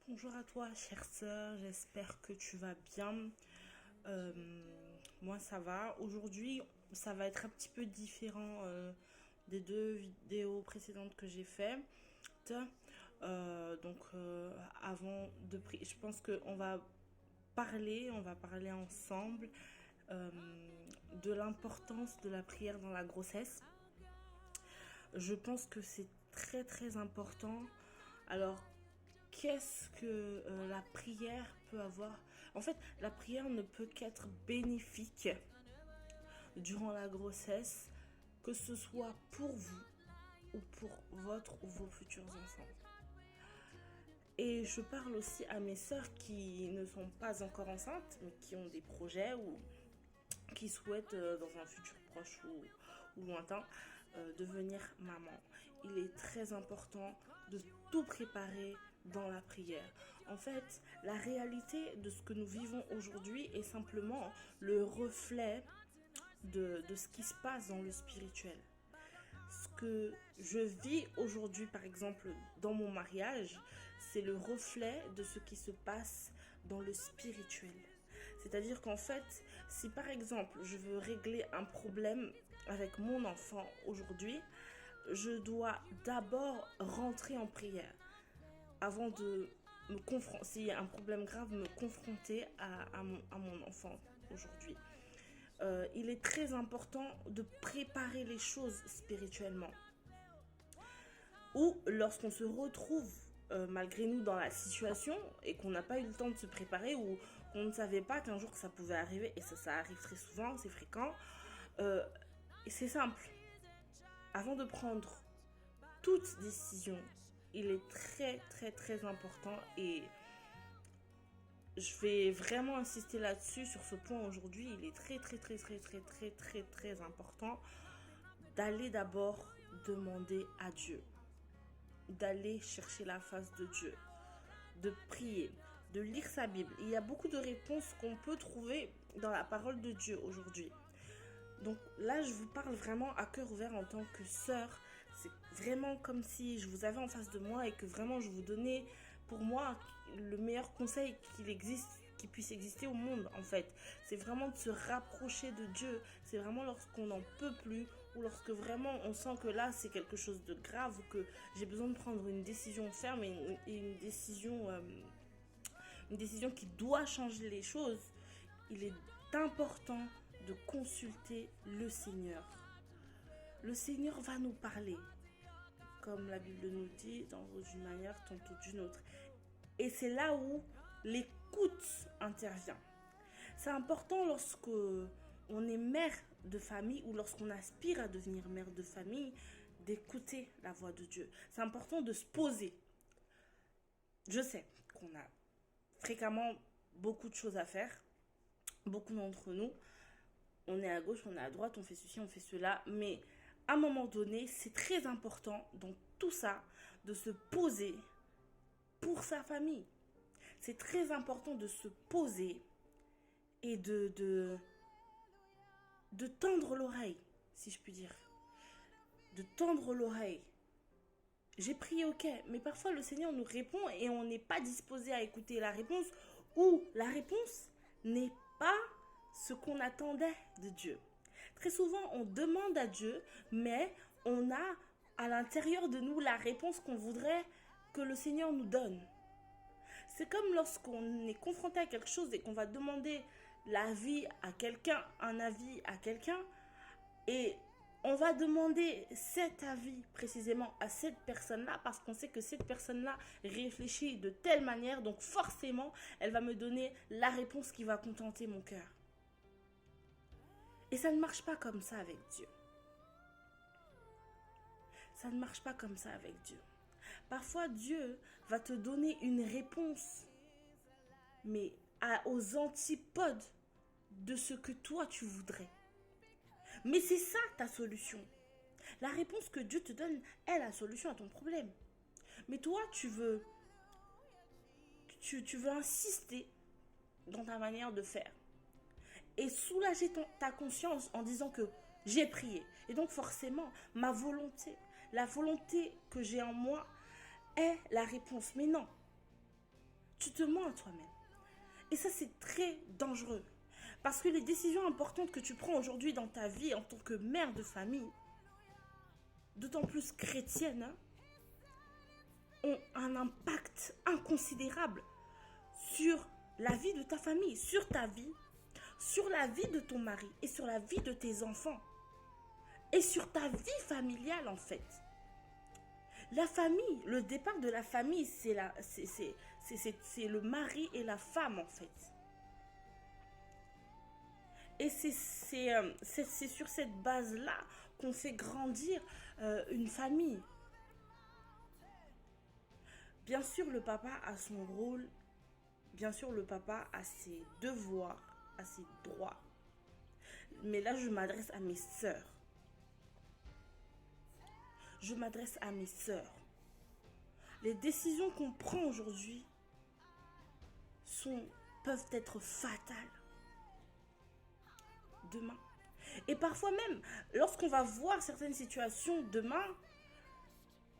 Bonjour à toi, chère sœur, j'espère que tu vas bien. Moi, ça va. Aujourd'hui, ça va être un petit peu différent des deux vidéos précédentes que j'ai faites. Avant de prier, je pense qu'on va parler ensemble euh, de l'importance de la prière dans la grossesse. Je pense que c'est très très important. Alors, qu'est-ce que la prière peut avoir? En fait, la prière ne peut qu'être bénéfique durant la grossesse, que ce soit pour vous ou pour votre ou vos futurs enfants. Et je parle aussi à mes sœurs qui ne sont pas encore enceintes, mais qui ont des projets ou qui souhaitent dans un futur proche ou lointain devenir maman. Il est très important de tout préparer dans la prière. En fait, la réalité de ce que nous vivons aujourd'hui est simplement le reflet de ce qui se passe dans le spirituel. Ce que je vis aujourd'hui, par exemple, dans mon mariage, c'est le reflet de ce qui se passe dans le spirituel. C'est-à-dire qu'en fait, si par exemple, je veux régler un problème avec mon enfant aujourd'hui, je dois d'abord rentrer en prière avant de me confronter, s'il y a un problème grave, me confronter à mon enfant aujourd'hui. Il est très important de préparer les choses spirituellement. Ou lorsqu'on se retrouve malgré nous dans la situation et qu'on n'a pas eu le temps de se préparer ou qu'on ne savait pas qu'un jour que ça pouvait arriver, et ça arrive très souvent, c'est fréquent, et c'est simple. Avant de prendre toute décision, il est très très très important et je vais vraiment insister là-dessus, sur ce point aujourd'hui. Il est très très très très très très très très important d'aller d'abord demander à Dieu, d'aller chercher la face de Dieu, de prier, de lire sa Bible. Il y a beaucoup de réponses qu'on peut trouver dans la parole de Dieu aujourd'hui. Donc là, je vous parle vraiment à cœur ouvert en tant que sœur. C'est vraiment comme si je vous avais en face de moi et que vraiment je vous donnais, pour moi, le meilleur conseil qui puisse exister au monde en fait. C'est vraiment de se rapprocher de Dieu. C'est vraiment lorsqu'on n'en peut plus ou lorsque vraiment on sent que là c'est quelque chose de grave ou que j'ai besoin de prendre une décision ferme et une décision qui doit changer les choses. Il est important de consulter le Seigneur. Le Seigneur va nous parler, comme la Bible nous dit, tantôt d'une manière, tantôt d'une autre. Et c'est là où l'écoute intervient. C'est important lorsque on est mère de famille ou lorsqu'on aspire à devenir mère de famille, d'écouter la voix de Dieu. C'est important de se poser. Je sais qu'on a fréquemment beaucoup de choses à faire. Beaucoup d'entre nous, on est à gauche, on est à droite, on fait ceci, on fait cela, mais à un moment donné, c'est très important dans tout ça de se poser pour sa famille. C'est très important de se poser et de tendre l'oreille, si je puis dire. De tendre l'oreille. J'ai prié, ok, mais parfois le Seigneur nous répond et on n'est pas disposé à écouter la réponse ou la réponse n'est pas ce qu'on attendait de Dieu. Très souvent, on demande à Dieu, mais on a à l'intérieur de nous la réponse qu'on voudrait que le Seigneur nous donne. C'est comme lorsqu'on est confronté à quelque chose et qu'on va demander l'avis à quelqu'un, un avis à quelqu'un, et on va demander cet avis précisément à cette personne-là parce qu'on sait que cette personne-là réfléchit de telle manière, donc forcément, elle va me donner la réponse qui va contenter mon cœur. Et ça ne marche pas comme ça avec Dieu. Ça ne marche pas comme ça avec Dieu. Parfois, Dieu va te donner une réponse, mais aux antipodes de ce que toi tu voudrais. Mais c'est ça ta solution. La réponse que Dieu te donne est la solution à ton problème. Mais toi, tu veux insister dans ta manière de faire et soulager ta conscience en disant que j'ai prié. Et donc forcément, ma volonté la volonté que j'ai en moi est la réponse. Mais non, tu te mens à toi-même. Et ça, c'est très dangereux. Parce que les décisions importantes que tu prends aujourd'hui dans ta vie en tant que mère de famille, d'autant plus chrétienne, hein, ont un impact inconsidérable sur la vie de ta famille, sur ta vie, sur la vie de ton mari et sur la vie de tes enfants et sur ta vie familiale en fait. La famille, le départ de la famille, c'est le mari et la femme en fait. Et c'est sur cette base-là qu'on fait grandir une famille. Bien sûr, le papa a son rôle. Bien sûr, le papa a ses devoirs, a ses droits. Mais là, je m'adresse à mes sœurs. Je m'adresse à mes sœurs. Les décisions qu'on prend aujourd'hui peuvent être fatales demain. Et parfois même, lorsqu'on va voir certaines situations demain,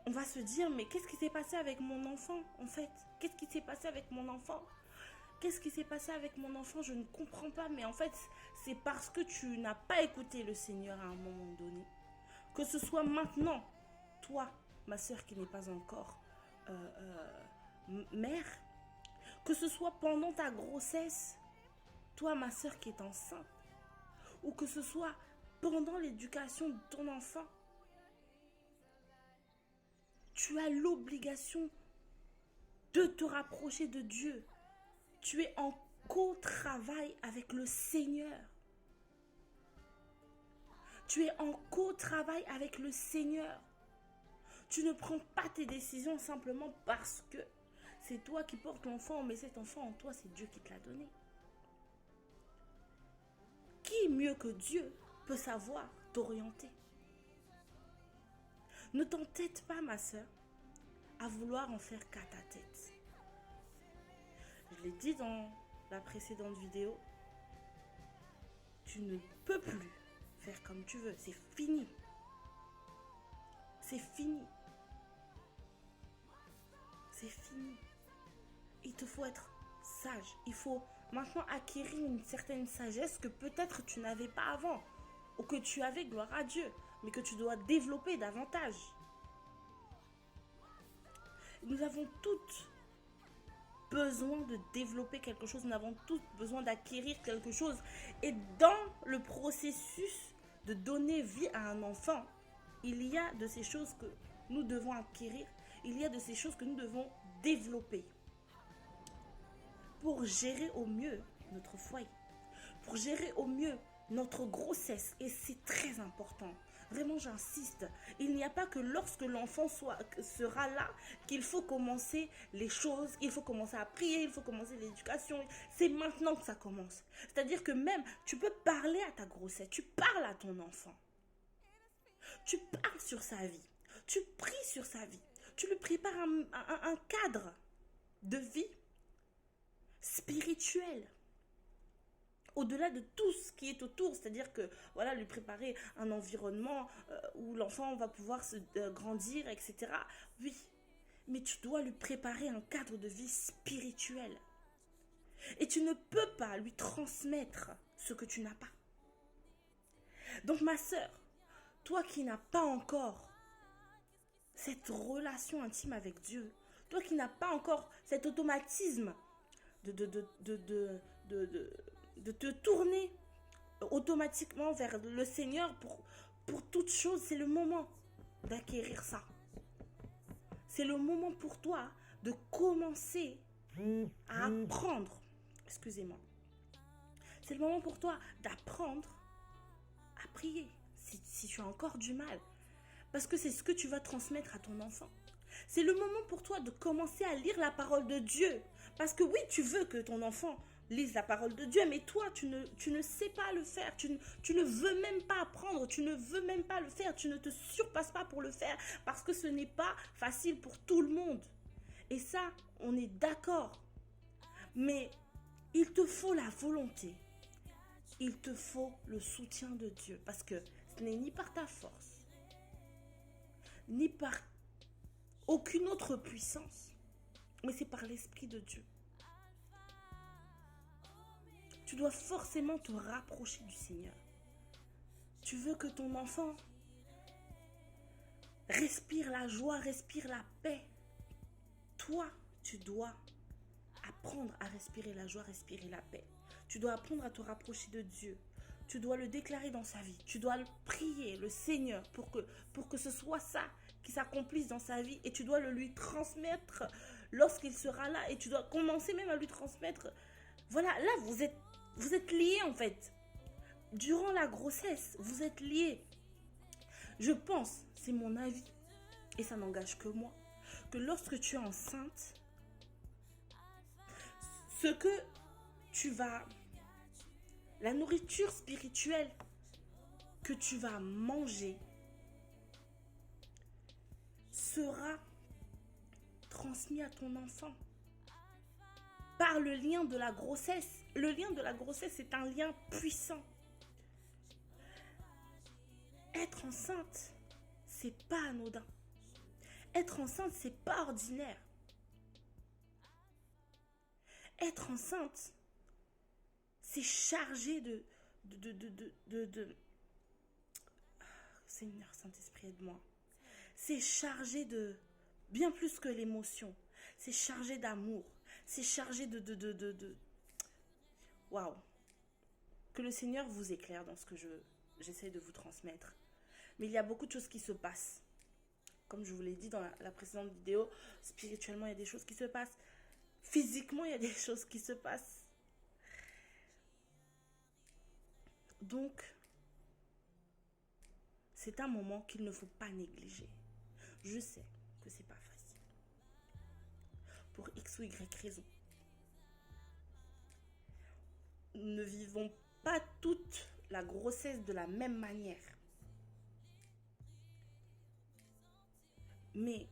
on va se dire, mais qu'est-ce qui s'est passé avec mon enfant en fait? Qu'est-ce qui s'est passé avec mon enfant? Qu'est-ce qui s'est passé avec mon enfant? Je ne comprends pas, mais en fait, c'est parce que tu n'as pas écouté le Seigneur à un moment donné. Que ce soit maintenant, toi, ma soeur qui n'est pas encore mère, que ce soit pendant ta grossesse, toi, ma soeur qui est enceinte, ou que ce soit pendant l'éducation de ton enfant, tu as l'obligation de te rapprocher de Dieu. Tu es en co-travail avec le Seigneur. Tu es en co-travail avec le Seigneur. Tu ne prends pas tes décisions simplement parce que c'est toi qui portes l'enfant, mais cet enfant en toi, c'est Dieu qui te l'a donné. Qui mieux que Dieu peut savoir t'orienter? Ne t'entête pas, ma soeur, à vouloir en faire qu'à ta tête. Je l'ai dit dans la précédente vidéo, tu ne peux plus faire comme tu veux. C'est fini. C'est fini. C'est fini. Il te faut être sage. Il faut maintenant acquérir une certaine sagesse que peut-être tu n'avais pas avant. Ou que tu avais, gloire à Dieu, mais que tu dois développer davantage. Nous avons toutes besoin de développer quelque chose, nous avons tous besoin d'acquérir quelque chose. Et dans le processus de donner vie à un enfant, il y a de ces choses que nous devons acquérir, il y a de ces choses que nous devons développer pour gérer au mieux notre foyer, pour gérer au mieux notre grossesse. Et c'est très important. Vraiment, j'insiste. Il n'y a pas que lorsque l'enfant sera là qu'il faut commencer les choses, il faut commencer à prier, il faut commencer l'éducation. C'est maintenant que ça commence. C'est-à-dire que même, tu peux parler à ta grossesse, tu parles à ton enfant. Tu parles sur sa vie, tu pries sur sa vie, tu lui prépares un cadre de vie spirituel. Au-delà de tout ce qui est autour, c'est-à-dire que voilà, lui préparer un environnement où l'enfant va pouvoir se grandir, etc. Oui, mais tu dois lui préparer un cadre de vie spirituel. Et tu ne peux pas lui transmettre ce que tu n'as pas. Donc ma sœur, toi qui n'as pas encore cette relation intime avec Dieu, toi qui n'as pas encore cet automatisme de te tourner automatiquement vers le Seigneur pour toute chose, c'est le moment d'acquérir ça. C'est le moment pour toi de commencer à apprendre. Excusez-moi. C'est le moment pour toi d'apprendre à prier si tu as encore du mal. Parce que c'est ce que tu vas transmettre à ton enfant. C'est le moment pour toi de commencer à lire la parole de Dieu. Parce que oui, tu veux que ton enfant lise la parole de Dieu, mais toi, tu ne sais pas le faire. Tu ne veux même pas apprendre, tu ne veux même pas le faire. Tu ne te surpasses pas pour le faire parce que ce n'est pas facile pour tout le monde. Et ça, on est d'accord. Mais il te faut la volonté. Il te faut le soutien de Dieu parce que ce n'est ni par ta force, ni par aucune autre puissance, mais c'est par l'Esprit de Dieu. Tu dois forcément te rapprocher du Seigneur. Tu veux que ton enfant respire la joie, respire la paix. Toi, tu dois apprendre à respirer la joie, respirer la paix. Tu dois apprendre à te rapprocher de Dieu. Tu dois le déclarer dans sa vie. Tu dois le prier, le Seigneur, pour que ce soit ça qui s'accomplisse dans sa vie. Et tu dois le lui transmettre lorsqu'il sera là. Et tu dois commencer même à lui transmettre. Voilà, là, vous êtes liés en fait. Durant la grossesse, vous êtes liés. Je pense, c'est mon avis, et ça n'engage que moi, que lorsque tu es enceinte, ce que tu vas, la nourriture spirituelle que tu vas manger sera transmise à ton enfant par le lien de la grossesse. Le lien de la grossesse est un lien puissant. Être enceinte, c'est pas anodin. Être enceinte, c'est pas ordinaire. Être enceinte, c'est chargé de Seigneur Saint-Esprit, aide-moi. C'est chargé de bien plus que l'émotion. C'est chargé d'amour. C'est chargé de waouh. Que le Seigneur vous éclaire dans ce que j'essaie de vous transmettre. Mais il y a beaucoup de choses qui se passent. Comme je vous l'ai dit dans la précédente vidéo, spirituellement, il y a des choses qui se passent. Physiquement, il y a des choses qui se passent. Donc, c'est un moment qu'il ne faut pas négliger. Je sais que c'est pas facile. Pour X ou Y raison. Nous ne vivons pas toute la grossesse de la même manière. Mais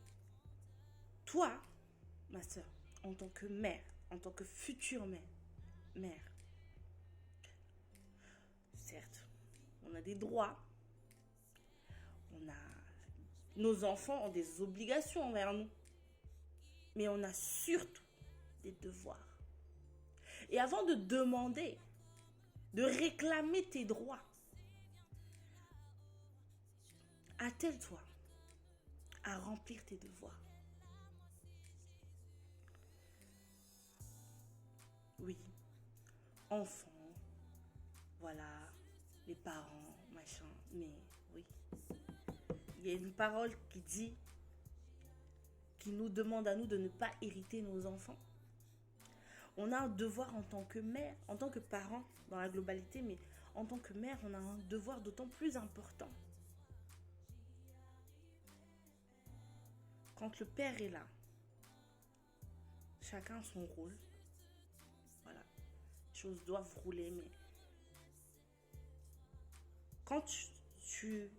toi, ma soeur, en tant que mère, en tant que future mère, certes, on a des droits, nos enfants ont des obligations envers nous, mais on a surtout des devoirs. Et avant de demander, de réclamer tes droits, attelle-toi à remplir tes devoirs. Oui, enfants, voilà, les parents, machin, mais oui. Il y a une parole qui nous demande à nous de ne pas hériter nos enfants. On a un devoir en tant que mère, en tant que parent, dans la globalité, mais en tant que mère, on a un devoir d'autant plus important. Quand le père est là, chacun a son rôle. Voilà, les choses doivent rouler, mais quand tu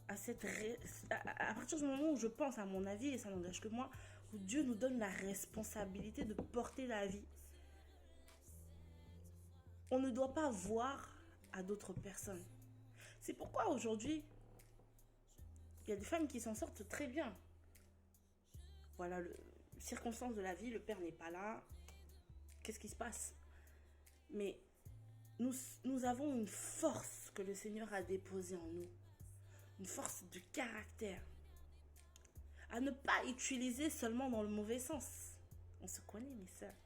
as à partir du moment où je pense, à mon avis, et ça n'engage que moi, où Dieu nous donne la responsabilité de porter la vie, on ne doit pas voir à d'autres personnes. C'est pourquoi aujourd'hui, il y a des femmes qui s'en sortent très bien. Voilà, circonstance de la vie, le père n'est pas là. Qu'est-ce qui se passe? Mais nous avons une force que le Seigneur a déposée en nous. Une force de caractère. À ne pas utiliser seulement dans le mauvais sens. On se connaît, mes sœurs.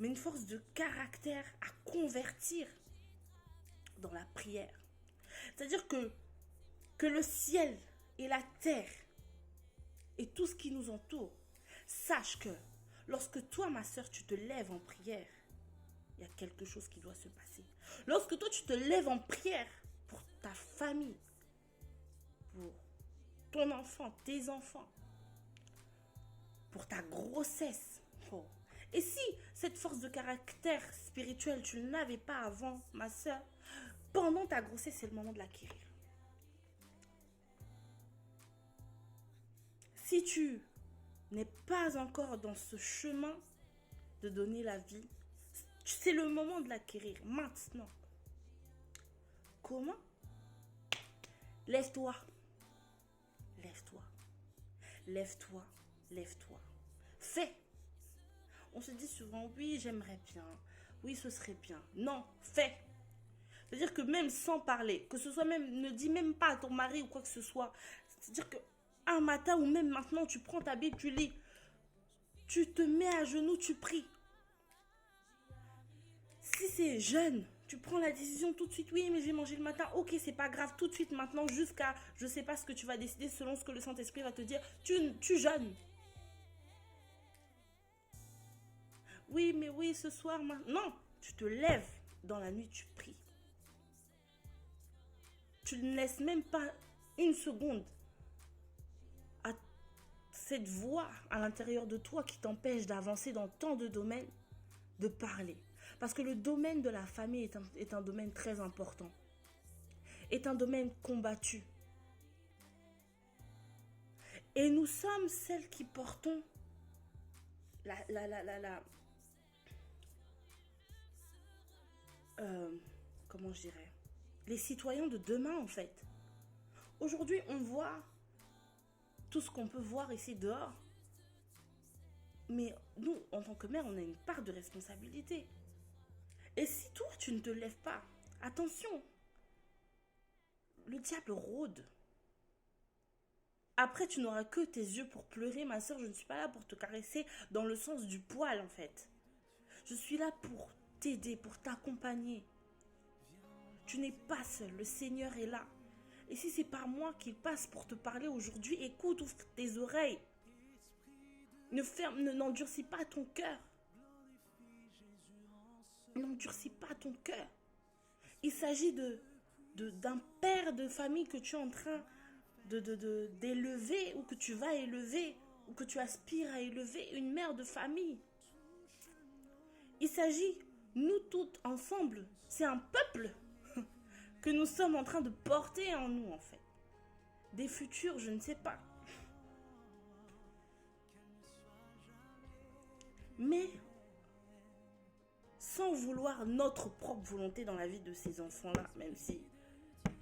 Mais une force de caractère à convertir dans la prière. C'est-à-dire que le ciel et la terre et tout ce qui nous entoure, sache que lorsque toi, ma soeur, tu te lèves en prière, il y a quelque chose qui doit se passer. Lorsque toi, tu te lèves en prière pour ta famille, pour ton enfant, tes enfants, pour ta grossesse. Oh. Et si cette force de caractère spirituel, tu ne l'avais pas avant, ma soeur, pendant ta grossesse, c'est le moment de l'acquérir. Si tu n'es pas encore dans ce chemin de donner la vie, c'est le moment de l'acquérir, maintenant. Comment? Lève-toi. Lève-toi. Lève-toi, lève-toi. Fais. On se dit souvent, oui, j'aimerais bien. Oui, ce serait bien. Non, fais. C'est-à-dire que même sans parler, que ce soit même, ne dis même pas à ton mari ou quoi que ce soit. C'est-à-dire que un matin ou même maintenant, tu prends ta Bible, tu lis. Tu te mets à genoux, tu pries. Si c'est jeune, tu prends la décision tout de suite. Oui, mais j'ai mangé le matin. Ok, c'est pas grave. Tout de suite maintenant, jusqu'à, je sais pas ce que tu vas décider selon ce que le Saint-Esprit va te dire. Tu jeûnes. Oui, mais oui, ce soir, non. Tu te lèves dans la nuit, tu pries. Tu ne laisses même pas une seconde à cette voix à l'intérieur de toi qui t'empêche d'avancer dans tant de domaines, de parler. Parce que le domaine de la famille est un domaine très important, est un domaine combattu. Et nous sommes celles qui portons comment je dirais, les citoyens de demain en fait. Aujourd'hui, on voit tout ce qu'on peut voir ici dehors. Mais nous, en tant que mère, on a une part de responsabilité. Et si toi, tu ne te lèves pas, attention, le diable rôde. Après, tu n'auras que tes yeux pour pleurer, ma soeur. Je ne suis pas là pour te caresser dans le sens du poil, en fait. Je suis là pour t'aider, pour t'accompagner. Tu n'es pas seul, le Seigneur est là. Et si c'est par moi qu'il passe pour te parler aujourd'hui, écoute, ouvre tes oreilles. N'endurcis pas ton cœur. N'endurcis pas ton cœur. Il s'agit d'un père de famille que tu es en train d'élever ou que tu vas élever ou que tu aspires à élever, une mère de famille. Il s'agit, nous toutes ensemble, c'est un peuple que nous sommes en train de porter en nous en fait. Des futurs, je ne sais pas. Mais sans vouloir notre propre volonté dans la vie de ces enfants-là, même si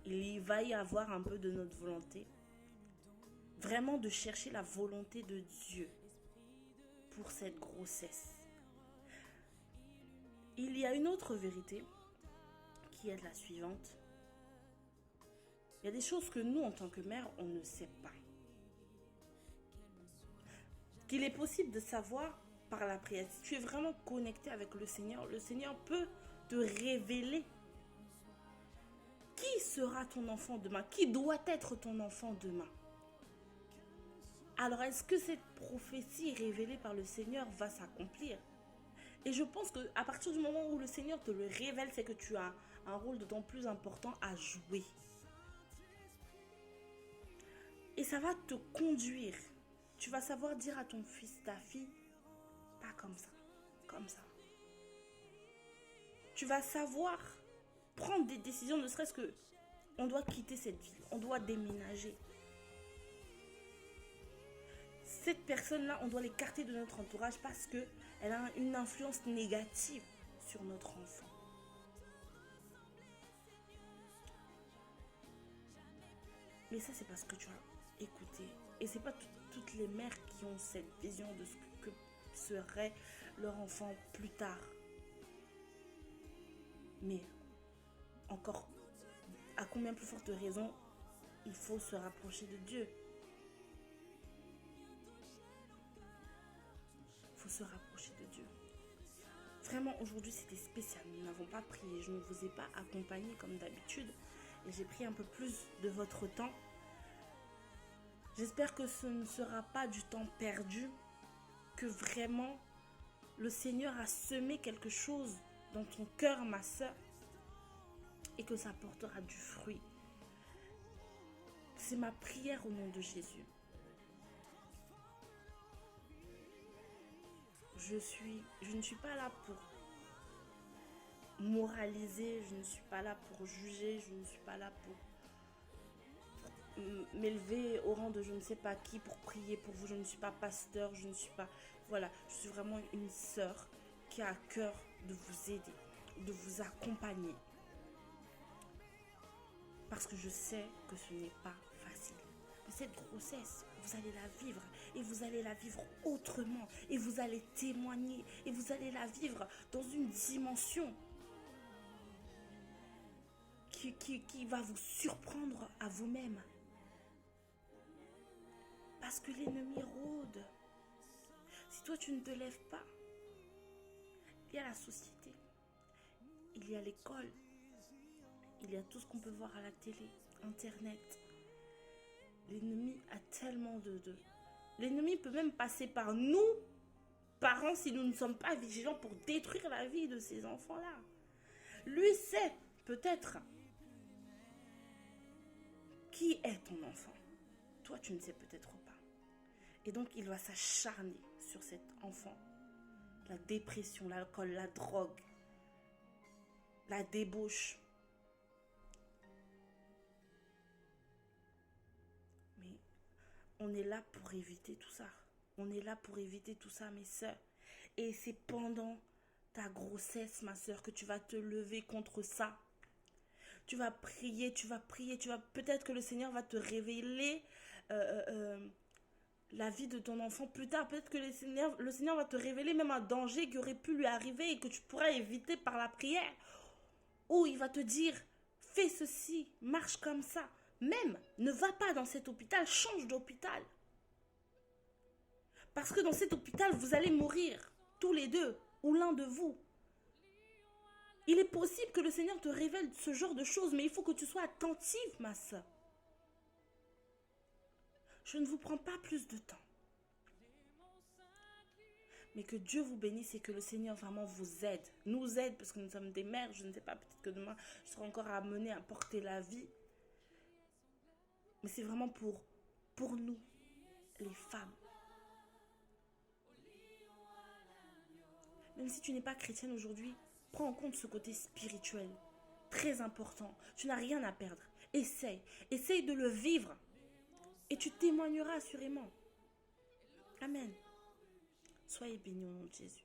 il va y avoir un peu de notre volonté, vraiment de chercher la volonté de Dieu pour cette grossesse. Il y a une autre vérité qui est la suivante. Il y a des choses que nous, en tant que mère, on ne sait pas. Qu'il est possible de savoir par la prière. Si tu es vraiment connecté avec le Seigneur peut te révéler qui sera ton enfant demain, qui doit être ton enfant demain. Alors, est-ce que cette prophétie révélée par le Seigneur va s'accomplir? Et je pense qu'à partir du moment où le Seigneur te le révèle, c'est que tu as un rôle d'autant plus important à jouer. Et ça va te conduire. Tu vas savoir dire à ton fils, ta fille, pas comme ça, comme ça. Tu vas savoir prendre des décisions, ne serait-ce que on doit quitter cette ville, on doit déménager. Cette personne-là, on doit l'écarter de notre entourage parce qu'elle a une influence négative sur notre enfant. Mais ça, c'est parce que tu as écouté. Et c'est pas toutes les mères qui ont cette vision de ce que serait leur enfant plus tard. Mais encore, à combien plus forte raison, il faut se rapprocher de Dieu. Il faut se rapprocher de Dieu. Vraiment, aujourd'hui, c'était spécial. Nous n'avons pas prié. Je ne vous ai pas accompagné comme d'habitude. Et j'ai pris un peu plus de votre temps. J'espère que ce ne sera pas du temps perdu. Que vraiment, le Seigneur a semé quelque chose dans ton cœur, ma soeur. Et que ça portera du fruit. C'est ma prière au nom de Jésus. Je ne suis pas là pour moraliser, je ne suis pas là pour juger, je ne suis pas là pour m'élever au rang de je ne sais pas qui, pour prier pour vous. Je ne suis pas pasteur, je ne suis pas... Voilà, je suis vraiment une sœur qui a à cœur de vous aider, de vous accompagner. Parce que je sais que ce n'est pas facile. Mais cette grossesse, vous allez la vivre et vous allez la vivre autrement et vous allez témoigner et vous allez la vivre dans une dimension qui va vous surprendre à vous-même. Parce que l'ennemi rôde. Si toi tu ne te lèves pas, il y a la société, il y a l'école, il y a tout ce qu'on peut voir à la télé, internet. L'ennemi a tellement de... L'ennemi peut même passer par nous, parents, si nous ne sommes pas vigilants pour détruire la vie de ces enfants-là. Lui sait peut-être qui est ton enfant. Toi, tu ne sais peut-être pas. Et donc, il va s'acharner sur cet enfant. La dépression, l'alcool, la drogue, la débauche. Mais on est là pour éviter tout ça. On est là pour éviter tout ça, mes sœurs. Et c'est pendant ta grossesse, ma sœur, que tu vas te lever contre ça. Tu vas prier, peut-être que le Seigneur va te révéler la vie de ton enfant plus tard. Peut-être que le Seigneur va te révéler même un danger qui aurait pu lui arriver et que tu pourras éviter par la prière. Ou il va te dire, fais ceci, marche comme ça. Même, ne va pas dans cet hôpital, change d'hôpital. Parce que dans cet hôpital, vous allez mourir, tous les deux, ou l'un de vous. Il est possible que le Seigneur te révèle ce genre de choses, mais il faut que tu sois attentive, ma soeur. Je ne vous prends pas plus de temps. Mais que Dieu vous bénisse et que le Seigneur vraiment vous aide. Nous aide parce que nous sommes des mères. Je ne sais pas, peut-être que demain, je serai encore amenée à porter la vie. Mais c'est vraiment pour nous, les femmes. Même si tu n'es pas chrétienne aujourd'hui, prends en compte ce côté spirituel. Très important. Tu n'as rien à perdre. Essaye de le vivre. Et tu témoigneras assurément. Amen. Soyez bénis au nom de Jésus.